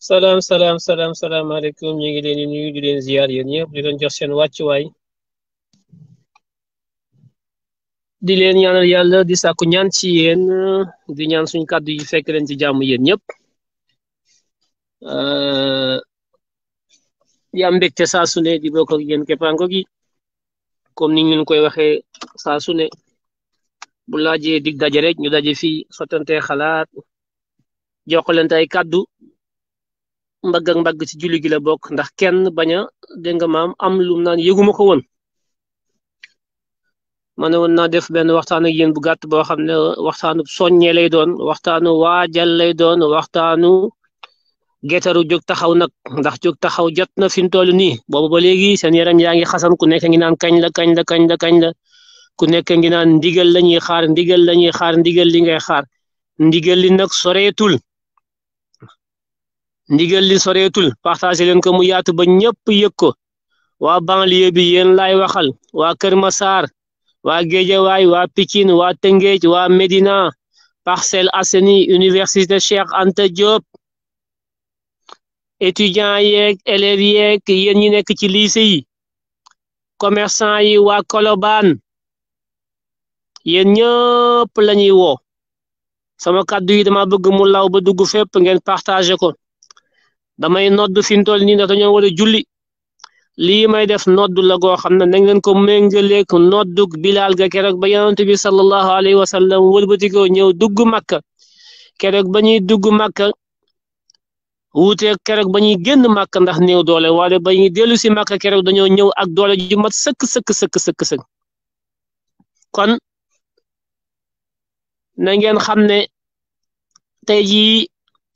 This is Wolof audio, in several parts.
salaamaaleykum ñu ngi leen di nuyu di leen ziar yéen ñëpp di leen jox seen wàccuwaay di leen ñaanal yàlla di sàkku ñaan ci yéen di ñaan suñ kàddu yi fekk leen ci jàmm yéen ñëpp di am mbégte saa su ne di bokk ak yéen keppaango gi comme ni ñu leen koy waxee saa su ne bu laajee dig daje rek ñu daje fii sottante xalaat jokkalante ay kàddu mbagg ak mbagg ci julli gi la bokk ndax kenn bañ a dégg nga maam am lu naan yëguma ko woon ma ne woon naa def benn waxtaan ak yéen bu gàtt boo xam ne waxtaanu soññee lay doon waxtaanu waajal lay doon waxtaanu getaru jóg taxaw nag ndax jóg taxaw jot na fi mu toll nii boobu ba léegi seen yaram yaa ngi xasan ku nekk ngi naan kañ la kañ la kañ la kañ la ku nekk ngi naan ndigal la ñuy xaar ndigal la ñuy xaar ndigal li ngay xaar ndigal li nag soreetul ndigal li soreetul partagé leen ko mu yaatu ba ñëpp yëg ko waa banlieue bi yéen laay waxal waa Kër Massar waa Guédiawaye waa Pikine waa Tëngéej waa Médina Parcelles Assainies Université Cheikh Anta Diop étudiants yeeg élèves yeeg yéen ñi nekk ci lycée yi commerçant yi waa Colobane yéen ñëpp la ñuy woo sama kàddu yi dama bëgg mu law ba dugg fépp ngeen partagé ko damay nodd fi mu toll nii ndax dañoo war a julli lii may def nodd la goo xam ne nañ leen ko méngaleeg noddug Bilal ga keroog ba yonent bi sallallahu alayhi wa sallam wëlbatikoo ñëw dugg Makka keroog ba ñuy dugg Makka wuuteeg keroog ba ñuy génn Makka ndax néew doole wala ba ñuy dellu si Makka keroog dañoo ñëw ak doole ju mat sëkk kon na ngeen xam ne tey jii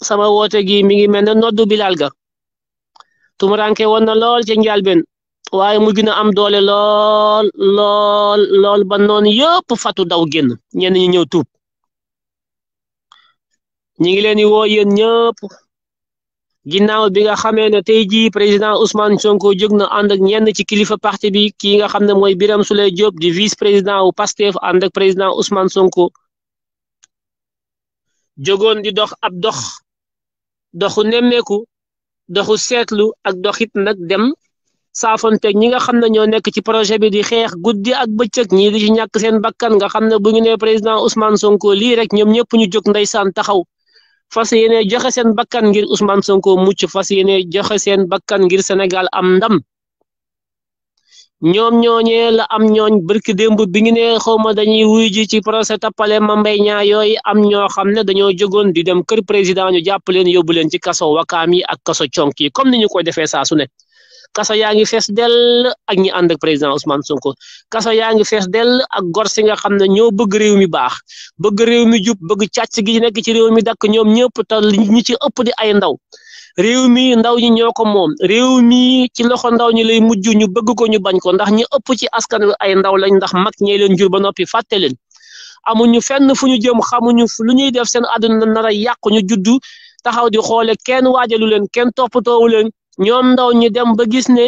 sama woote gi mi ngi mel ne noddu Bilal ga tumuranke woon na lool ca njàlbeen waaye mu gën a am doole lool ba noonu yëpp fatu daw génn ñenn ñi ñëw tuub ñi ngi leen di woo yéen ñëpp ginnaaw bi nga xamee ne tey jii président Ousmane Sonko jóg na ànd ak ñenn ci kilifa parti bi kii nga xam ne mooy Birame Souleye Diop di vice président wu Pastef ànd ak président Ousmane Sonko jógoon di dox ab doxu nemmeeku doxu seetlu ak doxit nag dem saafonteeg ñi nga xam ne ñoo nekk ci projet bi di xeex guddi ak bëccëg ñii di ci ñàkk seen bakkan nga xam ne bu ñu nee président Ousmane Sonko lii rek ñoom ñëpp ñu jóg ndeysaan taxaw fas yéene joxe seen bakkan ngir Ousmane Sonko mucc fas yéene joxe seen bakkan ngir Sénégal am ndam ñoom ñooñee la am ñooñ barki démb bi ngi ne xawma dañuy wuy ji ci procès tappale Mame Mbaye Niang yooyu am ñoo xam ne dañoo jógoon di dem kër président ñu jàpp leen yóbbu leen ci kaso wakaam yi ak kaso conk yi comme ni ñu koy defee saa su ne kaso yaa ngi fees dell ak ñi ànd ak président Ousmane Sonko kaso yaa ngi fees dell ak gor si nga xam ne ñoo bëgg réew mi baax bëgg réew mi jub bëgg càcc gi nekk ci réew mi dakk ñoom ñëpp te ñi ci ëpp di ay ndaw réew mi ndaw ñi ñoo ko moom réew mi ci loxo ndaw ñi lay mujj ñu bëgg ko ñu bañ ko ndax ñi ëpp ci askan wi ay ndaw lañ ndax mag ñee leen jur ba noppi fàtte leen amuñu fenn fu ñu jëm xamuñu lu ñuy def seen àdduna nar a yàqu ñu juddu taxaw di xoole kenn waajalu leen kenn toppatoowu leen ñoom ndaw ñi dem ba gis ne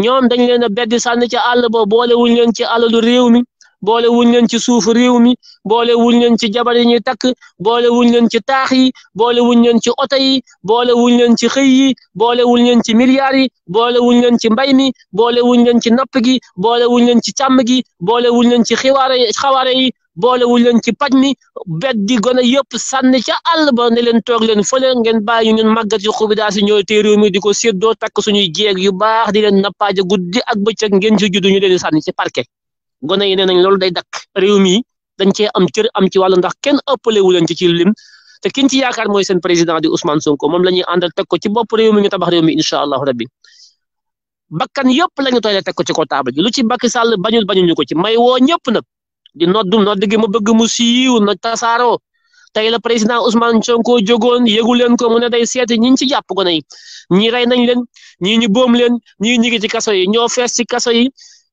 ñoom dañ leen a beddi sànni ci àll ba boole wuñ leen ci alalu réew mi boole wuñ leen ci suufu réew mi boole wuñ leen ci jabar yi ñuy takk boole wuñ leen ci taax yi boole wuñ leen ci oto yi boole wuñ leen ci xëy yi boole wuñ leen ci milliards yi boole wuñ leen ci mbay mi boole wuñ leen ci napp gi boole wuñ leen ci càmm gi boole wuñ leen ci xawaare yi boole wuñ leen ci paj mi beddi gone yëpp sànni ca àll ba ne leen toog leen fële ngeen bàyyi ñun màggat yu xubidaas yi ñooy tee réew mi di ko séddoo takk suñuy jeeg yu baax di leen nappaaje guddi ak bëccëg ngeen ci juddu ñu leen di sànni ci parquet gone yi nee nañ loolu day dakk réew mi dañ cee am cër am ci wàllu ndax kenn ëppale wu leen ci lim te kin ci yaakaar mooy seen président di Ousmane Sonko moom la ñuy àndal teg ko ci bopp réew mi ñu tabax réew mi incha allahu rabbi bakkan yëpp la ñu tooylee teg ko ci ko taabal ji lu ci Macky Sall bañuñu ko ci may woo ñëpp nag di nodd gi ma bëgg mu siiw na tasaaroo tey la président Ousmane Sonko jógoon yëgu leen ko mu ne day seeti ñi ci jàpp gone yi ñi rey nañ leen ñii ñu boom leen ñii ñi ngi ci kaso yi ñoo fees ci kaso yi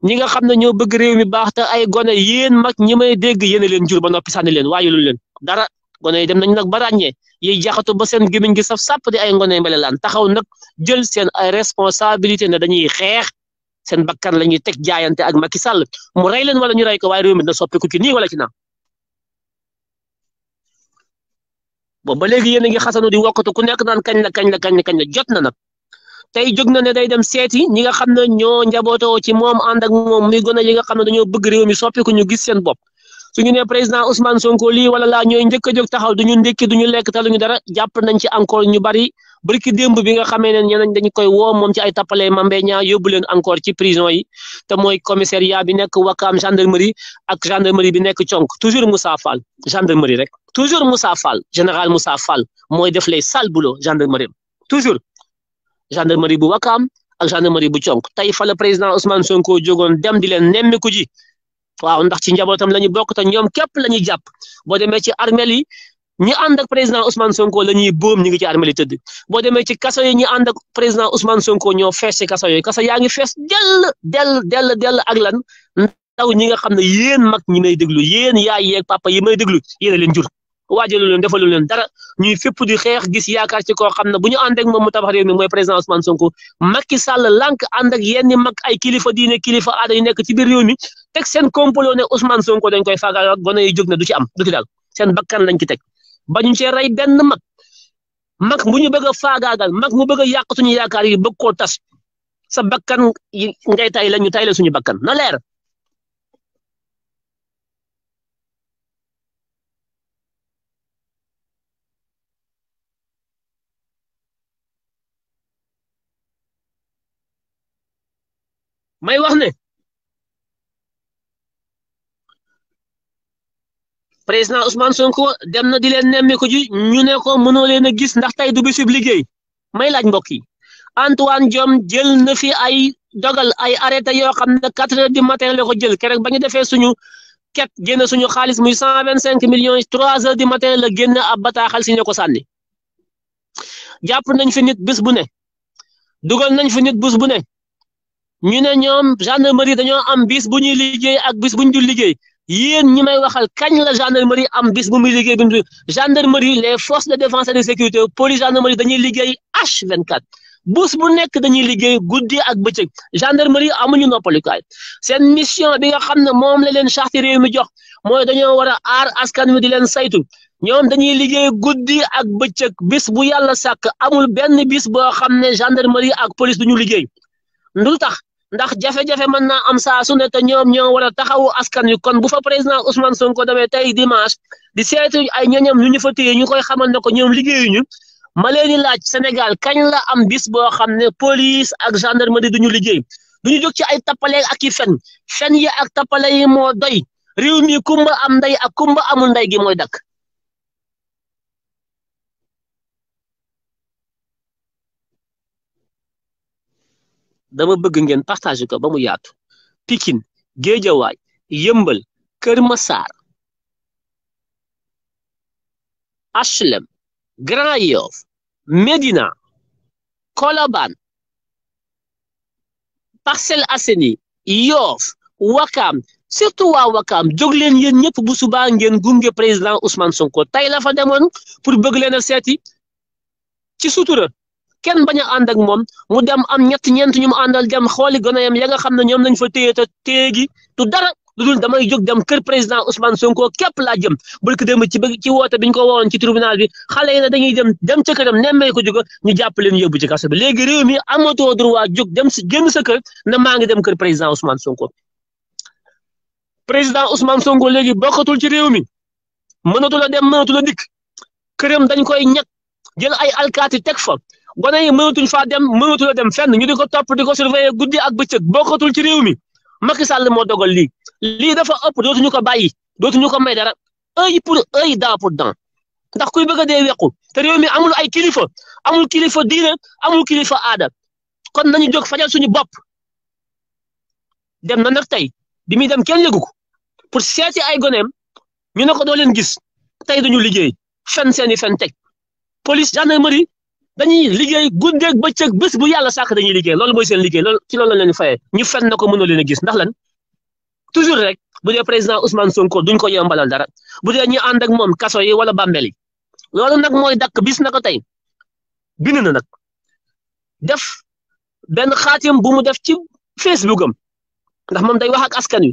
ñi nga xam ne ñoo bëgg réew mi baax te ay gone yéen mag ñi may dégg yéen leen jur ba noppi sànni leen waaye lu leen dara gone yi dem nañ nag ba ràññee yiy jaxatu ba seen gémmiñ gi saf sàpp di ay ngone mbele laan taxaw nag jël seen ay responsabilité ne dañuy xeex seen bakkan la ñuy teg jaayante ak Macky Sall mu rey leen wala ñu rey ko waaye réew mi dina soppiku ci nii wala ci naa boobu ba léegi yéen a ngi xasanu di wokkatu ku nekk naan kañ la jot na nag tey jóg na ne day dem seeti ñi nga xam ne ñoo njabootoo ci moom ànd ak moom muy gone yi nga xam ne dañoo bëgg réew mi soppi ko ñu gis seen bopp suñu ne président Ousmane Sonko lii wala laa ñooy njëkk a jóg taxaw duñu ndékki duñu lekk te luñu dara jàpp nañ ci encore ñu bari barki démb bi nga xamee ne ñeneen dañu koy woo moom ci ay tappale Mame Niang yóbbu leen encore ci prison yi te mooy commissariat bi nekk Wakam gendarmerie ak gendarmerie bi nekk Conk toujours Moussa Fall gendarmerie rek toujours Moussa Fall général Moussa Fall mooy def les sales boulot gendarmerie toujours gendarmerie bu Wakam ak gendarmerie bu Conk tey fa la président Ousmane Sonko jógoon dem di leen nemmiku ji waaw ndax ci njabootam la ñu bokk te ñoom képp la ñuy jàpp boo demee ci armel yi ñi ànd ak président Ousmane Sonko la ñuy boom ñi ngi ci armel yi tëdd boo demee ci kaso yi ñi ànd ak président Ousmane Sonko ñoo fees ci kaso yooyu kaso yaa ngi fees dell ak lan ndaw ñi nga xam ne yéen mag ñi may déglu yéen yaay yeeg papa yi may déglu yéen a leen jur waajalu leen defalu leen dara ñuy fépp di xeex gis yaakaar ci koo xam ne bu ñu ànd ak moom mu tabax réew mi mooy président Ousmane Sonko Macky Sall lànk ànd ak yenn mag ay kilifa diine kilifa aada yu nekk ci biir réew mi teg seen complot ne Ousmane Sonko dañ koy faagal ak gone yi jóg na du ci am du ci daal seen bakkan lañ ci teg ba ñu cee rey benn mag bu ñu bëgg a faagaagal mag mu bëgg a yàq suñu yaakaar yi bëgg koo tas sa bakkan yi ngay tay la ñu tay la suñu bakkan na leer. may wax ne président Ousmane Sonko dem na di leen nemmeeku ji ñu ne ko mënoo leen a gis ndax tey du bisub liggéey may laaj mbokk yi Antoine Diome jël na fi ay dogal ay arrêté yoo xam ne 4 heures du matin la ko jël keroog ba ñu defee suñu ket génn suñu xaalis muy 125 millions 3 heures du matin la génn ab bataaxal si ñu ko sànni jàpp nañ fi nit bés bu ne dugal nañ fi nit bés bu ne. ñu ne ñoom gendarmerie dañoo am bis bu ñuy liggéey ak bis bu ñu dul liggéey yéen ñi may waxal kañ la gendarmerie am bis bu muy liggéey bi gendarmerie les forces de défense et de sécurité police gendarmerie dañuy liggéey H24 bés bu nekk dañuy liggéey guddi ak bëccëg gendarmerie amuñu noppalukaay seen mission bi nga xam ne moom la leen charte réew mi jox mooy dañoo war a aar askan wi di leen saytu ñoom dañuy liggéey guddi ak bëccëg bis bu yàlla sàkk amul benn bis boo xam ne gendarmerie ak police duñu liggéey ndul tax ndax jafe-jafe mën naa am saa su ne te ñoom ñoo war a taxawu askan wi kon bu fa président Ousmane Sonko demee tey dimanche di seetu ay ñoñam ñu fa téye ñu koy xamal ne ko ñoom liggéeyuñu ma leen di laaj Sénégal kañ la am bis boo xam ne police ak gendarmerie duñu liggéey duñu jóg ci ay tappale ak i fen yi ak tappale yi moo doy réew mi kumba am ndey ak kumba amul ndey gi mooy dakk dama bëgg ngeen partager ko ba mu yaatu Pikine Guédiawaye Yeumbeul Kër Massar HLM Grand Yoff Médina Colobane Parcelles Assainies Yoff Wakam surtout waa Wakam jóg leen yéen ñëpp bu subaa ngeen gunge président Ousmane Sonko tey la fa demoon pour bëgg leen a seeti ci sutura kenn bañ a ànd ak moom mu dem am ñeent ñu mu àndal dem xooli gonayam ya nga xam ne ñoom nañ fa téye te téye gi du dara lu dul damay jóg dem kër président Ousmane Sonko képp laa jëm bul ko dem ci woote biñ ko wowoon ci tribunal bi xale yi ne dañuy dem ca këram nemmee ko jóg ñu jàpp leen yóbbu ci kaso bi léegi réew mi amatoo droit jóg dem si génn sa kër na maa ngi dem kër président Ousmane Sonko président Ousmane Sonko léegi bokkatul ci réew mi mënatul a dem mënatul a dikk këram dañ koy ñàkk jël ay alkaati teg fa. gone yi mënatuñ faa dem mënatul a dem fenn ñu di ko topp di ko surveiller guddi ak bëccëg bokkatul ci réew mi Macky Sall moo dogal lii dafa ëpp dootuñu ko bàyyi dootuñu ko may dara œil pour œil dent pour dent ndax kuy bëgg a dee wequ te réew mi amul ay kilifa amul kilifa diine amul kilifa aada kon nañu jóg fajal suñu bopp dem na nag tey bi muy dem kenn yëgu ko pour seeti ay goneem ñu ne ko doo leen gis tey duñu liggéey fen seeni fen teg police gendarmerie dañuy liggéey guddeeg bëccëg bés bu yàlla sàkk dañuy liggéey loolu mooy seen liggéey loolu ci loolu lañ leen fayee ñu fen na ko mënoo leen a gis ndax lan toujours rek bu dee président Ousmane Sonko duñ ko yombalal dara bu dee ñi ànd ak moom kaso yi wala bàmmeel yi loolu nag mooy dakk bis na ko tey bind na nag def benn xaatim bu mu def ci Facebook am ndax moom day wax ak askan wi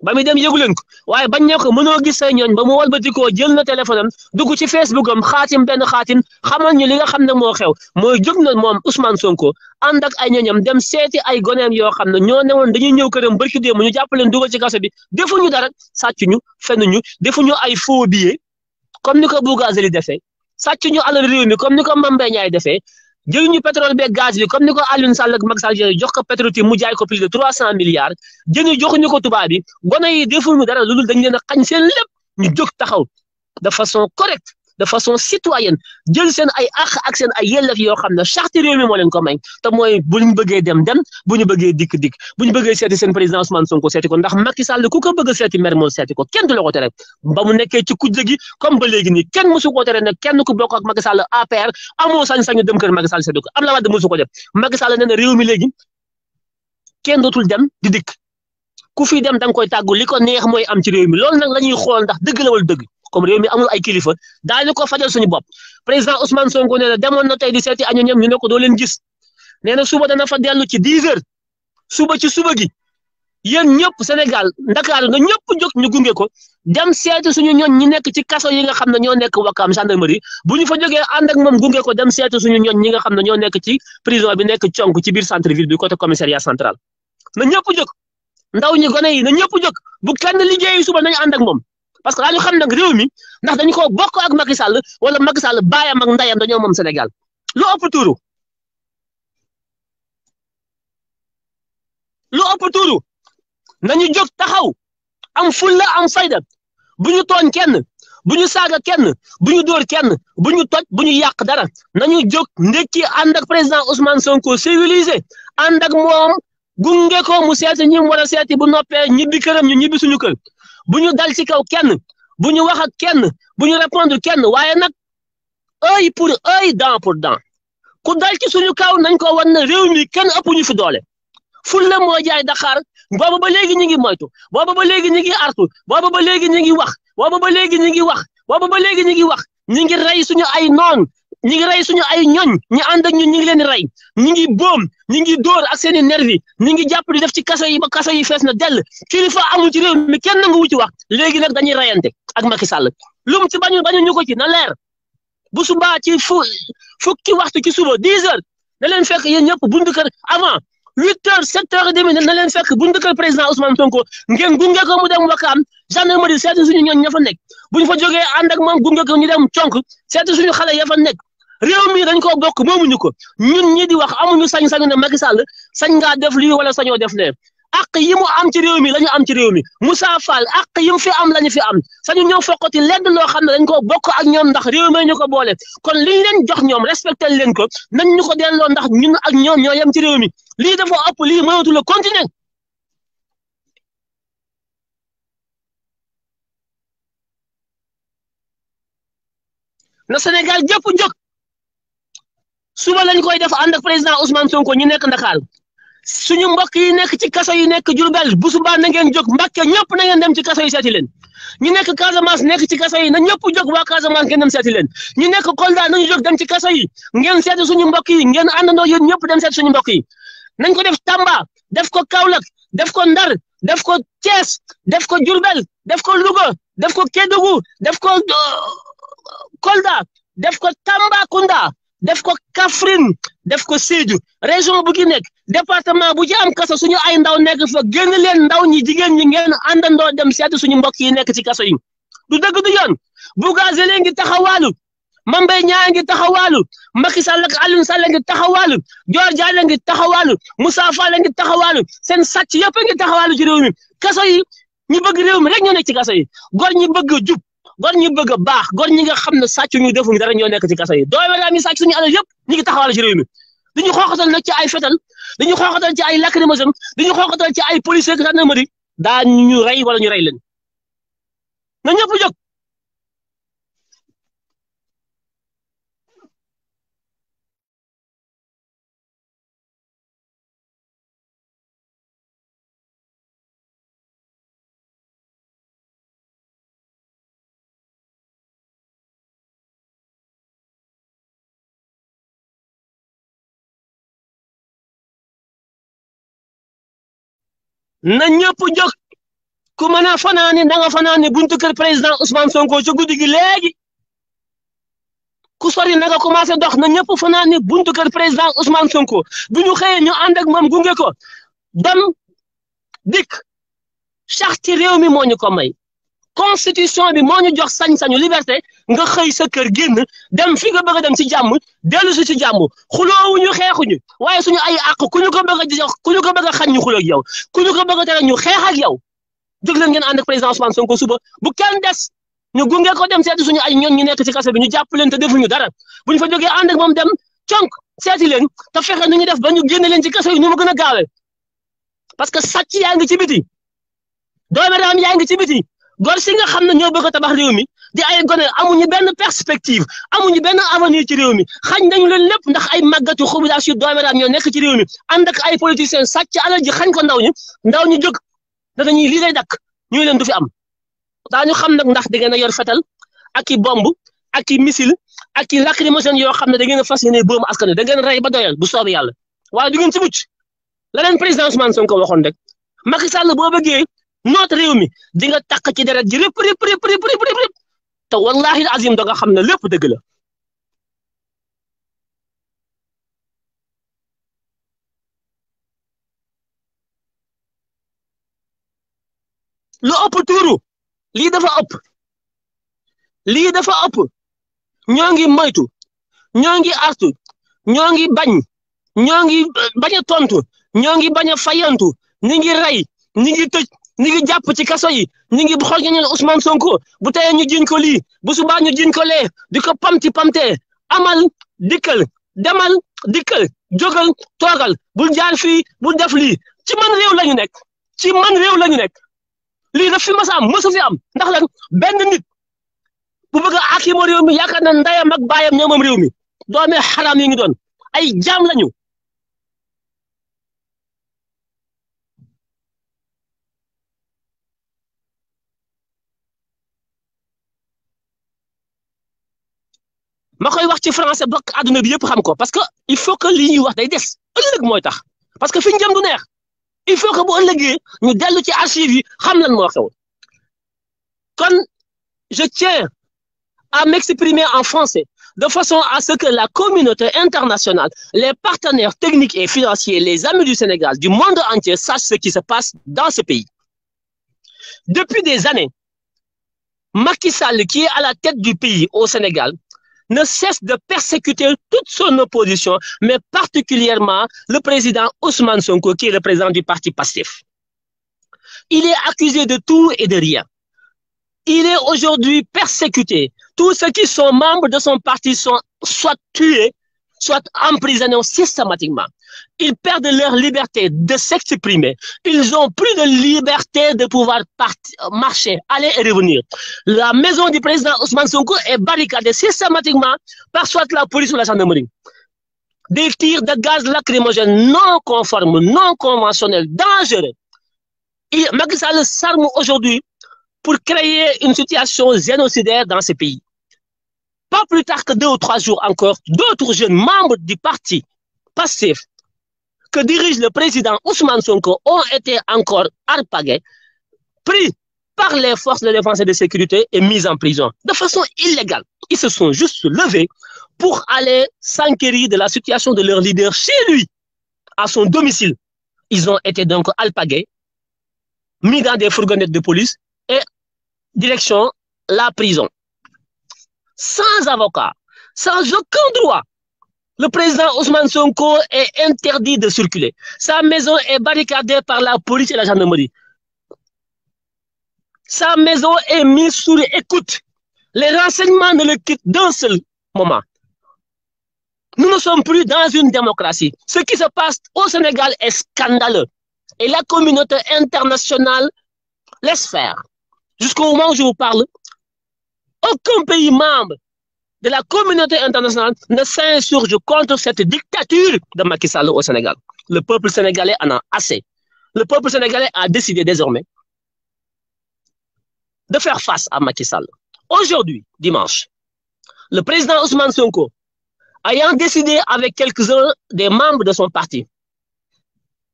ba muy dem yëgu leen ko waaye bañ ne ko mënoo gis say ñooñ ba mu walbatikoo jël na téléphone am dugg ci Facebook am xaatim benn xaatim xamal ñu li nga xam ne moo xew mooy jóg na moom Ousmane Sonko ànd ak ay ñooñam dem seeti ay goneem yoo xam ne ñoo newoon dañuy ñëw këram barki démb ñu jàpp leen dugal ci kaso bi defuñu dara sàccuñu fenuñu defuñu ay faux billets comme ni ko Bougazelli defee sàccuñu alal réew mi comme ni ko Mame Mbaye Niang defee jëluñu pétrole beeg gaz bi comme ni ko Alioune Sall ak Macky Sall jox ko Petro-Tim mu jaay ko plus de 300 milliards jëni joxuñu ko tubaab bi gone yi defuñu dara lu dul dañ leen a xañ seen lépp ñu jóg taxaw de façon correcte de façon citoyenne jël seen ay àq ak seen ay yelleef yoo xam ne charte réew mi moo leen ko may te mooy bu ñu bëggee dem bu ñu bëggee dikk bu ñu bëggee seeti seen président Ousmane Sonko seeti ko ndax Macky Sall ku ko bëgg a seeti mer moo seeti ko kenn du la ko tere ba mu nekkee ci kujje gi comme ba léegi nii kenn mësu ko tere nag kenn ku bokk ak Macky Sall APR amoo sañ-sañu dem kër Macky Sall seeti ko Abdoulaye Wade mësu ko def Macky Sall nee na réew mi léegi kenn dootul dem di dikk ku fi dem da nga koy tàggu li ko neex mooy am ci réew mi loolu nag la ñuy xool ndax dëgg la wala dëgg comme réew mi amul ay kilifa daañu ko fajal suñu bopp président Ousmane Sonko nee na demoon na tey di seeti año ñoom ñu ne ko doo leen gis nee na suba dana fa dellu ci 10 heures suba ci suba gi yéen ñëpp Sénégal Ndakaaru nga ñëpp jóg ñu gunge ko dem seeti suñu ñooñ ñi nekk ci kaso yi nga xam ne ñoo nekk Wakam gendarmerie bu ñu fa jógee ànd ak moom gunge ko dem seeti suñu ñooñ ñi nga xam ne ñoo nekk ci prison bi nekk conk ci biir centre ville bi côté commissariat central na ñëpp jóg ndaw ñi gone yi na ñëpp jóg bu kenn liggéeyi suba nañu ànd ak moom parce que daañu xam nag réew mi ndax dañu ko bokk ak Macky Sall wala Macky Sall baayam ak ndayam dañoo moom Sénégal lu ëpp tuuru nañu jóg taxaw am fulla am fayda bu ñu tooñ kenn bu ñu saaga kenn bu ñu dóor kenn bu ñu toj bu ñu yàq dara nañu jóg ndekki ànd ak président Ousmane Sonko civilisé ànd ak moom gunge ko mu seeti ñi mu war a seeti bu noppee ñibbi këram ñu ñibbi suñu kër bu ñu dal ci kaw kenn bu ñu wax ak kenn bu ñu répondre kenn waaye nag œil pour œil dent pour dent ku dal ci suñu kaw nañ ko wan ne réew mi kenn ëpp ñu fi doole fulla moo jaay Dakar booba ba léegi ñu ngi moytu booba ba léegi ñu ngi artu booba ba léegi ñu ngi wax booba ba léegi ñu ngi wax booba ba léegi ñu ngi wax ñu ngi rey suñu ay noon ñi ngi rey suñu ay ñoñ ñi ànd ak ñun ñi ngi leen di rey ñi ngi boom ñi ngi dóor ak seen i nervi ñi ngi jàpp di def ci kaso yi ba kaso yi fees na dell kilifa amul ci réew mi kenn nangu wu ci wax léegi nag dañuy reyante ak Macky Sall lum ci bañu ñu ko ci na leer bu subaa ci fukki waxtu ci suba 10 heures na leen fekk yéen ñëpp buntu kër avant 8 heures 7 heures et demi na leen fekk buntu kër président Ousmane Sonko ngeen gunge ko mu dem Wakaam gendarmerie seeti suñu ñooñ ña fa nekk bu ñu fa jógee ànd ak moom gunge ko ñu dem conk seeti suñu xale ya fa nekk réew mi dañ koo bokk moomuñu ko ñun ñi di wax amuñu sañ-sañu ne Macky Sall sañ ngaa def lii wala sañoo def lee ak yi mu am ci réew mi la ñu am ci réew mi Moussa Fall ak yi mu fi am la ñu fi am sañu ñëw fokkati lenn loo xam ne dañ koo bokk ak ñoom ndax réew mi ñu ko boole kon liñ leen jox ñoom respecté leen ko nañ ñu ko delloo ndax ñun ak ñoom ñoo yem ci réew mi lii dafa ëpp lii mënatu la continuer na Sénégal jëpp jóg suba lañ koy def ànd ak président Ousmane Sonko ñu nekk Dakar suñu mbokk yi nekk ci kaso yi nekk Diourbel bu subaa na ngeen jóg Mbàkke ñëpp na ngeen dem ci kaso yi seeti leen ñu nekk Casamance nekk ci kaso yi na ñëpp jóg waa Casamance ngeen dem seeti leen ñu nekk Kolda nañu jóg dem ci kaso yi ngeen seeti suñu mbokk yi ngeen àndandoo yéen ñëpp dem seeti suñu mbokk yi nañ ko def Tamba def ko Kaolack def ko Ndar def ko Thiès def ko Diourbel def ko Louga def ko Kédougou def ko Kolda def ko Tambacounda def ko Kaffrine def ko Sédhiou région bu ki nekk département bu ci am kaso suñu ay ndaw nekk fa génn leen ndaw ñi jigéen ñi ngeen àndandoo dem seeti suñu mbokk yi nekk ci kaso yi du dëgg du yoon Bougazelli ngi taxawaalu Mame Mbaye Niang ngi taxawaalu Macky Sall ak Aliou Sall ngi taxawaalu Dior Diagne ngi taxawaalu Moussa Fall ngi taxawaalu seen sàcc yëpp ngi taxawaalu ci réew mi kaso yi ñu bëgg réew mi rek ñoo nekk ci kaso yi gor ñi bëgg jub gor ñi bëgg a baax gor ñi nga xam ne sàcc ñu defuñu dara ñoo nekk ci kaso yi doole daa mi sàcc suñu alal yëpp ñu ngi taxawal ci réew mi dañu xooxatal nag ci ay fetal dañu xooxatal ci ay lacrymogène dañu xooxatal ci ay policier ak gendarmerie daa ñu rey wala ñu rey leen na ñëpp jóg na ñëpp jóg ku mën a fanaani da nga fanaani buntu kër président Ousmane Sonko ci guddi gi léegi ku sori na nga commencé dox na ñëpp fanaani buntu kër président Ousmane Sonko bu ñu xëyee ñu ànd ak moom gunge ko dem dikk charte réew mi moo ñu ko may constitution bi moo ñu jox sañ-sañu liberté nga xëy sa kër génn dem fi nga bëgg a dem ci jàmm dellu si ci jàmm xuloowuñu xeexuñu waaye suñu ay àq ku ñu ko bëgg a jox ku ñu ko bëgg a xañ ñu xuloo ak yow ku ñu ko bëgg a tere ñu xeex ak yow jóg leen ngeen ànd ak président Ousmane Sonko suba bu kenn des ñu gunge ko dem seeti suñu ay ñoon ñu nekk ci kaso bi ñu jàpp leen te defuñu dara buñ fa jógee ànd ak moom dem conk seeti leen te fexe nu ñu def ba ñu génne leen ci kaso yi nu mu gën a gaawee parce que sàcc yaa ngi ci biti doomi raam yaa ngi ci biti gor si nga xam ne ñoo bëgg a tabax réew mi di ay gone amuñu benn perspective amuñu benn avenir ci réew mi xañ nañu leen lépp ndax ay màggatu xubidaas yu doomi raam ñoo nekk ci réew mi ànd ak ay politiciens sàcc alal ji xañ ko ndaw ñu jóg da dañuy lii lay dakk ñu leen du fi am daañu xam nag ndax da ngeen a yor fetal ak i bomb ak i missile ak i lacrymogène yoo xam ne da ngeen a fas yéene boobu askan wi da ngeen rey ba doyal bu soobee yàlla waaye du ngeen ci mucc la leen président Ousmane Sonko waxoon rek Macky Sall boo bëggee noot réew mi di nga takk ci deret ji rëpp te wallahi azim da nga xam ne lépp dëgg la lu ëpp tuuru lii dafa ëpp ñoo ngi moytu ñoo ngi artu ñoo ngi bañ a tontu ñoo ngi bañ a fayantu ñi ngi rey ñi ngi tëj ñi ngi jàpp ci kaso yi ñi ngi xool ñu Ousmane Sonko bu teyee ñu jiñ ko lii bu subaa ñu jiñ ko lee di ko pamtee amal dikkal demal dikkal jógal toogal bul jaar fii bul def lii ci man réew lañu nekk lii daf fi mas a am mësu fi am ndax lan benn nit bu bëgg a aakimoo réew mi yaakaar na ndayam ak baayam ñoomam réew mi doome xaraam yi ngi doon ay jaam lañu ma koy wax ci français bokk àdduna bi yëpp xam ko parce que il faut que li ñuy wax day des ëllëg mooy tax parce que fi ñu jëm du neex il faut que bu ëllëgee ñu dellu ci archives yi xam lan moo xew kon je tiens à m'exprimer en français de façon à ce que la communauté internationale, les partenaires techniques et financiers, les amis du Sénégal, du monde entier sachent ce qui se passe dans ce pays. Depuis des années, Macky Sall, qui est à la tête du pays au Sénégal, ne cesse de persécuter toute son opposition, mais particulièrement le président Ousmane Sonko, qui est le président du parti PASTEF. Il est accusé de tout et de rien. Il est aujourd'hui persécuté. Tous ceux qui sont membres de son parti sont soit tués, soit emprisonnés systématiquement. Ils perdent leur liberté de s'exprimer. Ils n'ont plus de liberté de pouvoir marcher, aller et revenir. La maison du président Ousmane Sonko est barricadée systématiquement par soit la police ou la gendarmerie. Des tirs de gaz lacrymogène non conformes, non conventionnels, dangereux. Macky Sall s'arme aujourd'hui pour créer une situation génocidaire dans ce pays. Pas plus tard que 2 ou 3 jours encore, d'autres jeunes membres du parti PASTEF que dirige le président Ousmane Sonko ont été encore harpagués, pris par les forces de défense et de sécurité et mis en prison de façon illégale. Ils se sont juste levés pour aller s'enquérir de la situation de leur leader chez lui, à son domicile. Ils ont été donc alpagués, mis dans des fourgonnettes de police et direction la prison. Sans avocat, sans aucun droit. Le président Ousmane Sonko est interdit de circuler. Sa maison est barricadée par la police et la gendarmerie. Sa maison est mise sous écoute. Les renseignements ne le quittent d'un seul moment. Nous ne sommes plus dans une démocratie. Ce qui se passe au Sénégal est scandaleux. Et la communauté internationale laisse faire. Jusqu'au moment où je vous parle, aucun pays membre de la communauté internationale ne s'insurge contre cette dictature de Macky Sall au Sénégal. Le peuple sénégalais en a assez. Le peuple sénégalais a décidé désormais de faire face à Macky Sall. Aujourd'hui, dimanche, le président Ousmane Sonko, ayant décidé avec quelques-uns des membres de son parti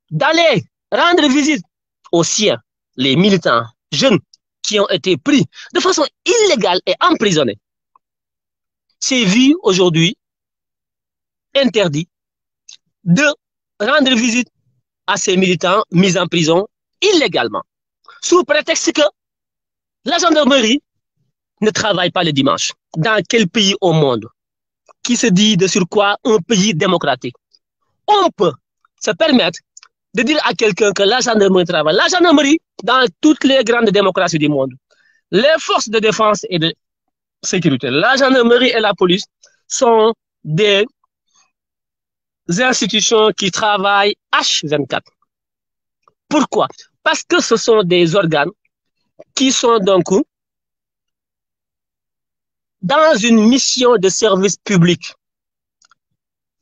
d'aller rendre visite aux siens, les militants jeunes qui ont été pris de façon illégale et emprisonnés. C'est vu aujourd'hui interdit de rendre visite à ces militants mis en prison illégalement, sous prétexte que la gendarmerie ne travaille pas le dimanche. Dans quel pays au monde qui se dit de surcroît un pays démocratique, on peut se permettre de dire à quelqu'un que la gendarmerie travaille? La gendarmerie, dans toutes les grandes démocraties du monde, les forces de défense et de sécurité, la gendarmerie et la police sont des institutions qui travaillent H24. Pourquoi? Parce que ce sont des organes qui sont donc dans une mission de service public,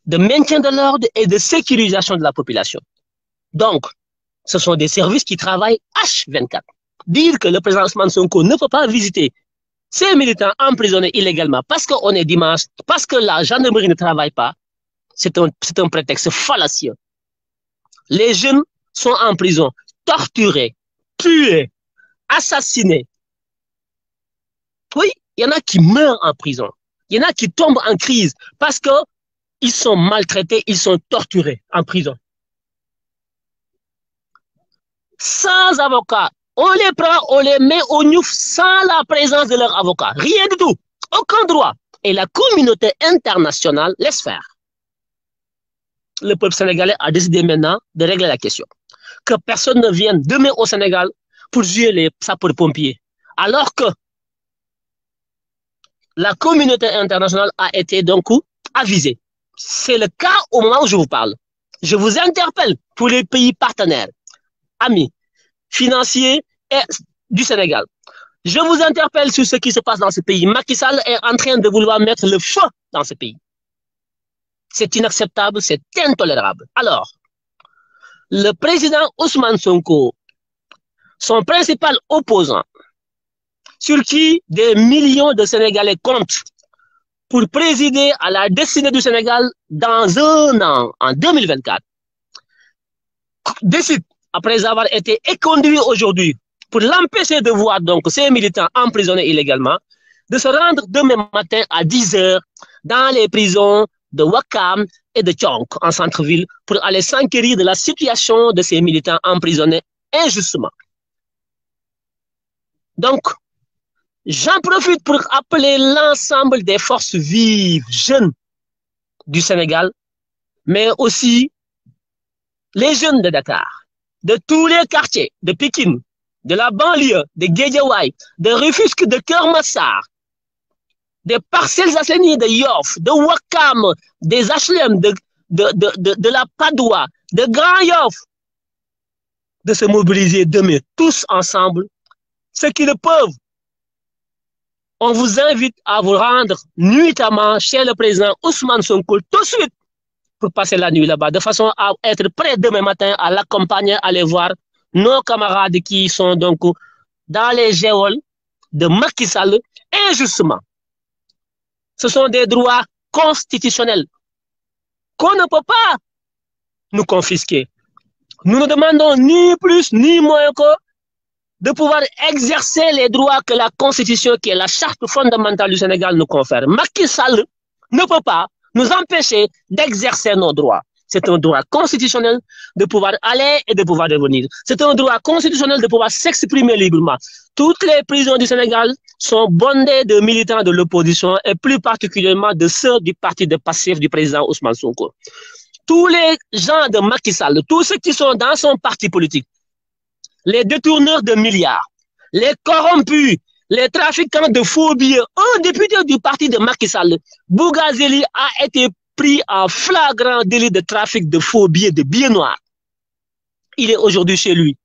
de maintien de l'ordre et de sécurisation de la population. Donc, ce sont des services qui travaillent H24. Dire que le président Ousmane Sonko ne peut pas visiter ces militants emprisonnés illégalement parce qu'on est dimanche, parce que la gendarmerie ne travaille pas, c'est un prétexte fallacieux. Les jeunes sont en prison, torturés, tués, assassinés. Oui, il y en a qui meurent en prison. Il y en a qui tombent en crise parce qu'ils sont maltraités, ils sont torturés en prison. Sans avocat, on les prend, on les met au NIOF sans la présence de leur avocat. Rien du tout. Aucun droit. Et la communauté internationale laisse faire. Le peuple sénégalais a décidé maintenant de régler la question. Que personne ne vienne demain au Sénégal pour jouer les sapeurs-pompiers. Alors que la communauté internationale a été donc avisée. C'est le cas au moment où je vous parle. Je vous interpelle pour les pays partenaires, amis, financiers et du Sénégal. Je vous interpelle sur ce qui se passe dans ce pays. Macky Sall est en train de vouloir mettre le feu dans ce pays. C'est inacceptable, c'est intolérable. Alors, le président Ousmane Sonko, son principal opposant, sur qui des millions de Sénégalais comptent pour présider à la destinée du Sénégal dans un an, en 2024, décide, après avoir été éconduit aujourd'hui, pour l'empêcher de voir donc ces militants emprisonnés illégalement, de se rendre demain matin à 10 h dans les prisons de Ouakam et de Tchonk, en centre-ville, pour aller s'enquérir de la situation de ces militants emprisonnés injustement. Donc, j'en profite pour appeler l'ensemble des forces vives, jeunes du Sénégal, mais aussi les jeunes de Dakar, de tous les quartiers, de Pékin, de la banlieue, de Guédiawaye, de Rufisque, de Keur Massar, des Parcelles Assainies de Yoff, de Ouakam, des HLM, de la Padoua, de Grand Yoff, de se mobiliser demain, tous ensemble. Ceux qui le peuvent, on vous invite à vous rendre nuitamment chez le président Ousmane Sonko tout de suite pour passer la nuit là-bas, de façon à être prêt demain matin à l'accompagner, à aller voir nos camarades qui sont donc dans les geôles de Macky Sall injustement. Ce sont des droits constitutionnels qu'on ne peut pas nous confisquer. Nous ne demandons ni plus ni moins que de pouvoir exercer les droits que la Constitution, qui est la charte fondamentale du Sénégal, nous confère. Macky Sall ne peut pas nous empêcher d'exercer nos droits. C'est un droit constitutionnel de pouvoir aller et de pouvoir revenir. C'est un droit constitutionnel de pouvoir s'exprimer librement. Toutes les prisons du Sénégal sont bondées de militants de l'opposition et plus particulièrement de ceux du parti de passif du président Ousmane Sonko. Tous les gens de Macky Sall, tous ceux qui sont dans son parti politique, les détourneurs de milliards, les corrompus, les trafiquants de faux billets, un député du parti de Macky Sall, Bougazeli, a été pris en flagrant délit de trafic de faux billets, de billets noirs. Il est aujourd'hui chez lui.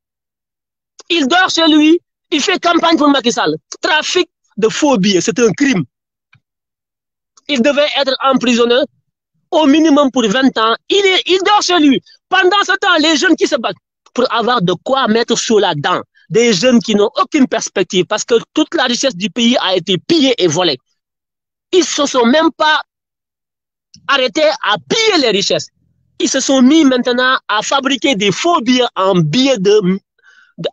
Il dort chez lui, il fait campagne pour Macky Sall. Trafic de faux billets, c'est un crime. Il devait être emprisonné au minimum pour 20 ans. Il dort chez lui. Pendant ce temps, les jeunes qui se battent pour avoir de quoi mettre sous la dent, des jeunes qui n'ont aucune perspective parce que toute la richesse du pays a été pillée et volée. Ils ne se sont même pas arrêtés à piller les richesses. Ils se sont mis maintenant à fabriquer des faux billets en billets de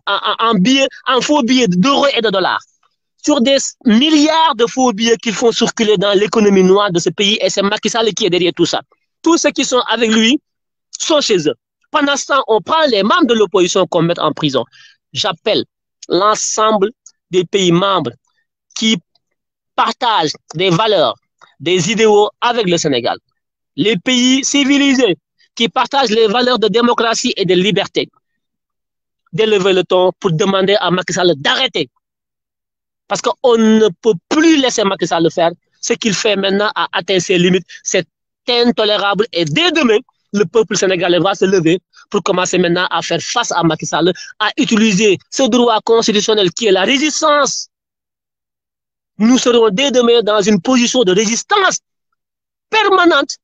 en faux billets d'euros et de dollars, sur des milliards de faux billets qu'ils font circuler dans l'économie noire de ce pays, et c'est Macky Sall qui est derrière tout ça. Tous ceux qui sont avec lui sont chez eux. Pendant ce temps, on prend les membres de l'opposition qu'on met en prison. J'appelle l'ensemble des pays membres qui partagent des valeurs, des idéaux avec le Sénégal. Les pays civilisés qui partagent les valeurs de démocratie et de liberté, d'élever le ton pour demander à Macky Sall d'arrêter. Parce qu'on ne peut plus laisser Macky Sall le faire. Ce qu'il fait maintenant a atteint ses limites. C'est intolérable. Et dès demain, le peuple sénégalais va se lever pour commencer maintenant à faire face à Macky Sall, à utiliser ce droit constitutionnel qui est la résistance. Nous serons dès demain dans une position de résistance permanente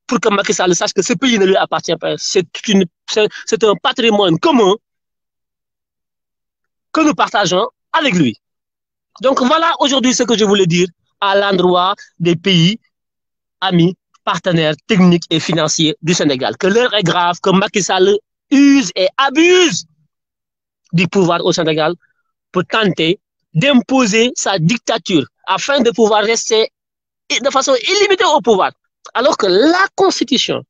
pour que Macky Sall sache que ce pays ne lui appartient pas. C'est un patrimoine commun que nous partageons avec lui. Donc voilà aujourd'hui ce que je voulais dire à l'endroit des pays amis, partenaires techniques et financiers du Sénégal. Que l'heure est grave, que Macky Sall use et abuse du pouvoir au Sénégal pour tenter d'imposer sa dictature afin de pouvoir rester de façon illimitée au pouvoir. Alors que la Constitution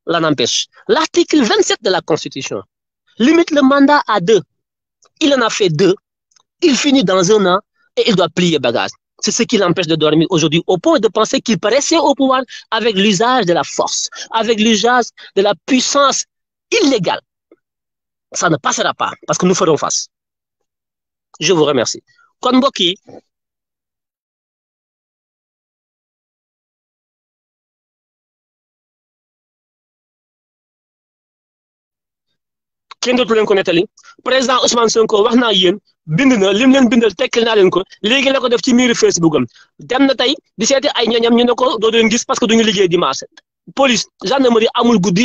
l'en empêche. L'article 27 de la Constitution limite le mandat à 2. Il en a fait 2. Il finit dans 1 an et il doit plier bagage. C'est ce qui l'empêche de dormir aujourd'hui au point de penser qu'il peut rester au pouvoir avec l'usage de la force, avec l'usage de la puissance illégale. Ça ne passera pas parce que nous ferons face. Je vous remercie. Kon mbokk yi kenn dootu leen ko nettali président Ousmane Sonko wax naa yéen bind na lim leen bindal tekkil naa leen ko léegi la ko def ci miiru Facebook am dem na tey di seeti ay ñoñam ñu ne ko doo leen gis parce que duñu liggéey dimanche police gendarmerie amul guddi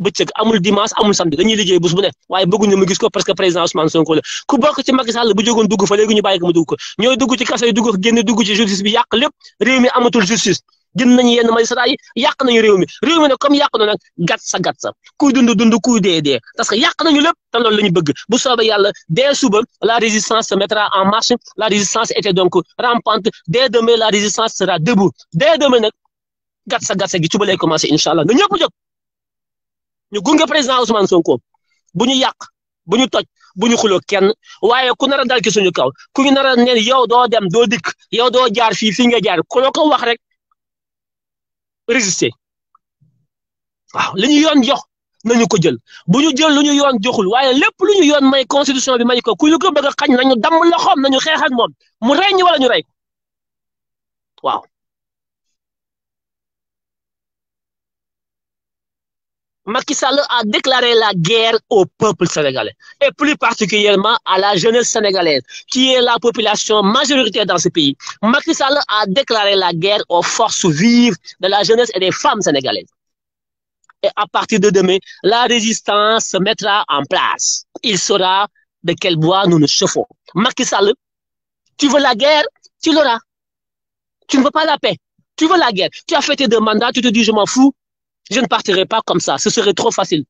bëccëg amul dimanche amul samedi dañuy liggéey bés bu ne waaye bëgguñu mu gis ko parce que président Ousmane Sonko la ku bokk ci Macky Sall bu jógoon dugg fa léegi ñu bàyyi ko mu dugg ko ñooy dugg ci kaso yi dugg ko génn dugg ci justice bi yàq lépp réew mi amatul justice gën nañu yenn magistrat yi yàq nañu réew mi nag comme yàq na nag gat sa kuy dund kuy dee parce que yàq nañu lépp te loolu la ñu bëgg bu soobee yàlla dès suba la résistance se mettra en marche la résistance était donc rampante dès demain la résistance sera debout dès demain nag gat sa gi suba lay commencé incha allah nga ñëpp jóg ñu gunge président Ousmane Sonko bu ñu yàq bu ñu toj bu ñu xuloo kenn waaye ku nar a dal ci suñu kaw ku ñu nar a ne yow doo dem doo dikk yow doo jaar fii nga jaar ku la ko wax rek résister waaw li ñu yoon jox nañu ko jël bu ñu jël lu ñu yoon joxul waaye lépp lu ñu yoon may constitution bi may ko ku ñu ko bëgg a xañ nañu damm loxoom nañu xeex ak moom mu rey ñu wala ñu rey waaw. Macky Sall a déclaré la guerre au peuple sénégalais et plus particulièrement à la jeunesse sénégalaise qui est la population majoritaire dans ce pays. Macky Sall a déclaré la guerre aux forces vives de la jeunesse et des femmes sénégalaises. Et à partir de demain, la résistance se mettra en place. Il saura de quel bois nous nous chauffons. Macky Sall, tu veux la guerre, tu l'auras. Tu ne veux pas la paix, tu veux la guerre. Tu as fait tes 2 mandats, tu te dis je m'en fous. Je ne partirai pas comme ça, ce serait trop facile.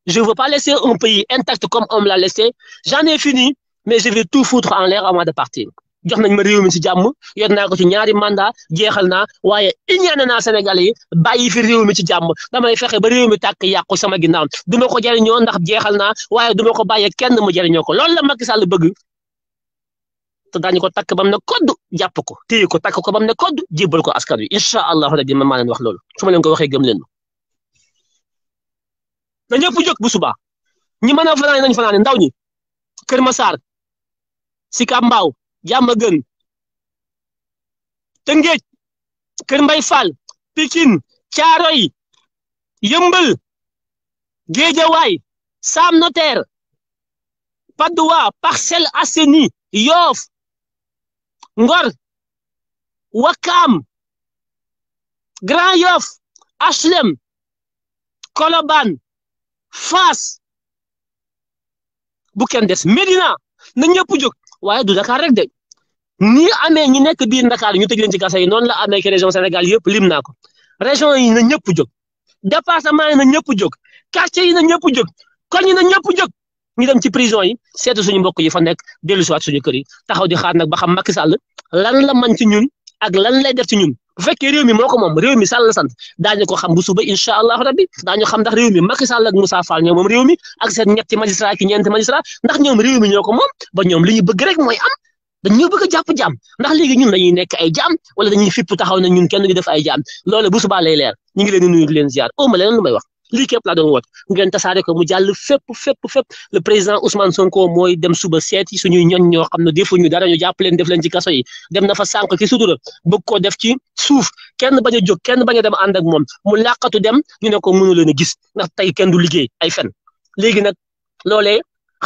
Je ne veux pas laisser un pays intact comme on me l'a laissé. J'en ai fini, mais je vais tout foutre en l'air avant de partir. jox nañ ma réew mi ci jàmm yor naa ko ci ñaari mandat jeexal naa waaye iñaane naa Sénégalais yi bàyyi fi réew mi ci jàmm damay fexe ba réew mi tàkk yàqu sama ginnaaw duma ko jariñoo ndax jeexal naa waaye duma ko bàyyee kenn mu jariñoo ko loolu la Macky Sall bëgg te daañu ko takk bam ne kodd jàpp ko téye ko takk ko bam ne kodd jébbal ko askan wi incha allahu rabbi man maa leen wax loolu su ma leen ko waxee gëm leen na ñëpp jóg bu subaa ñi mën a fanaane nañ fanaane ndaw ñi Kër Massar Sicap Mbao Diamaguène Tëngéej Kër Mbay Fall Pikine Thiaroye Yeumbeul Guédiawaye Sam Notaire Patte d'Oie Parcelles Assainies Yoff Ngor Ouakam Grand Yoff HLM Colobane Fass bu kenn des Médina na ñëpp jóg waaye du Dakar rek de ni amee ñi nekk biir Dakar ñu tëj leen ci kaso yi noonu la amee ci région Sénégal yëpp lim naa ko région yi na ñëpp jóg département yi na ñëpp jóg quartier yi na ñëpp jóg kon ñu ne ñëpp jóg ñu dem ci prison yi seetu suñu mbokk yi fa nekk dellu si waat suñu kër yi taxaw di xaar nag ba xam Macky Sall lan la man ci ñun ak lan lay def ci ñun bu fekkee réew mi moo ko moom réew mi Sall la sant daañu ko xam bu suba incha allah rabbi daañu xam ndax réew mi Macky Sall ak Moussa Fall ñoo moom réew mi ak seen ñetti magistrat ki ñeenti magistrat ndax ñoom réew mi ñoo ko moom ba ñoom li ñu bëgg rek mooy am dañoo bëgg a jàpp jaam ndax léegi ñun dañuy nekk ay jaam wala dañuy fipp taxaw na ñun kenn du def ay jaam loolu bu subaa lay leer ñu ngi leen di nuyu di leen ziar ma leneen lu may wax lii képp laa doon woot ngeen tasaare ko mu jàll fépp le président Ousmane Sonko mooy dem suba seeti suñuy ñoñ ñoo xam ne defuñu dara ñu jàpp leen def leen ci kaso yi dem na fa sànq ci sutura bëgg ko def ci suuf kenn bañ a jóg kenn bañ a dem ànd ak moom mu làqatu dem ñu ne ko mënu leen a gis ndax tey kenn du liggéey ay fen léegi nag loolee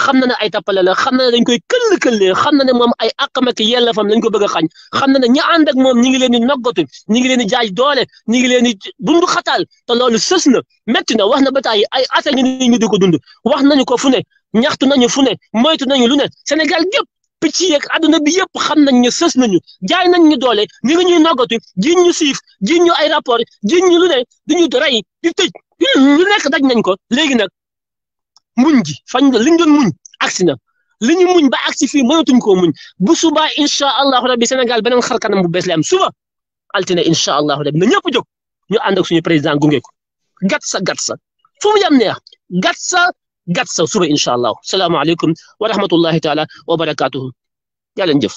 xam na ne ay tappale la xam na ne dañ koy këll-këllee xam na ne moom ay àqam ak yelleefam lañ ko bëgg a xañ xam na ne ñi ànd ak moom ñi ngi leen di noggatu ñi ngi leen di jaay doole ñi ngi leen di bundu xataal te loolu sës na métti na wax na ba tàyyi ay ata ngi ni ñu di ko dund wax nañu ko fu ne ñaxtu nañu fu ne moytu nañu lu ne Sénégal gépp picc yeeg àdduna bi yëpp xam nañ ne sës nañu jaay nañ ñu doole ñi ngi ñuy noggatu jiñ ñu siif jiñ ñu ay rapport jiñ ñu lu ne diñu rey di tëj lu nekk daj nañ ko léegi nag muñ ji fañ liñ doon muñ agsi na li ñu muñ ba agsi fii mënatuñ koo muñ bu subaa incha allahu rabbi Sénégal beneen xar kanam bu bees la am suba altine incha allahu rabbi na ñëpp jóg ñu ànd ak suñu président gunge ko gat sa fu mu yam neex gat sa suba incha allah salaamaaleykum wa rahmatullahi taala wa barakaatuhu yaa leen jëf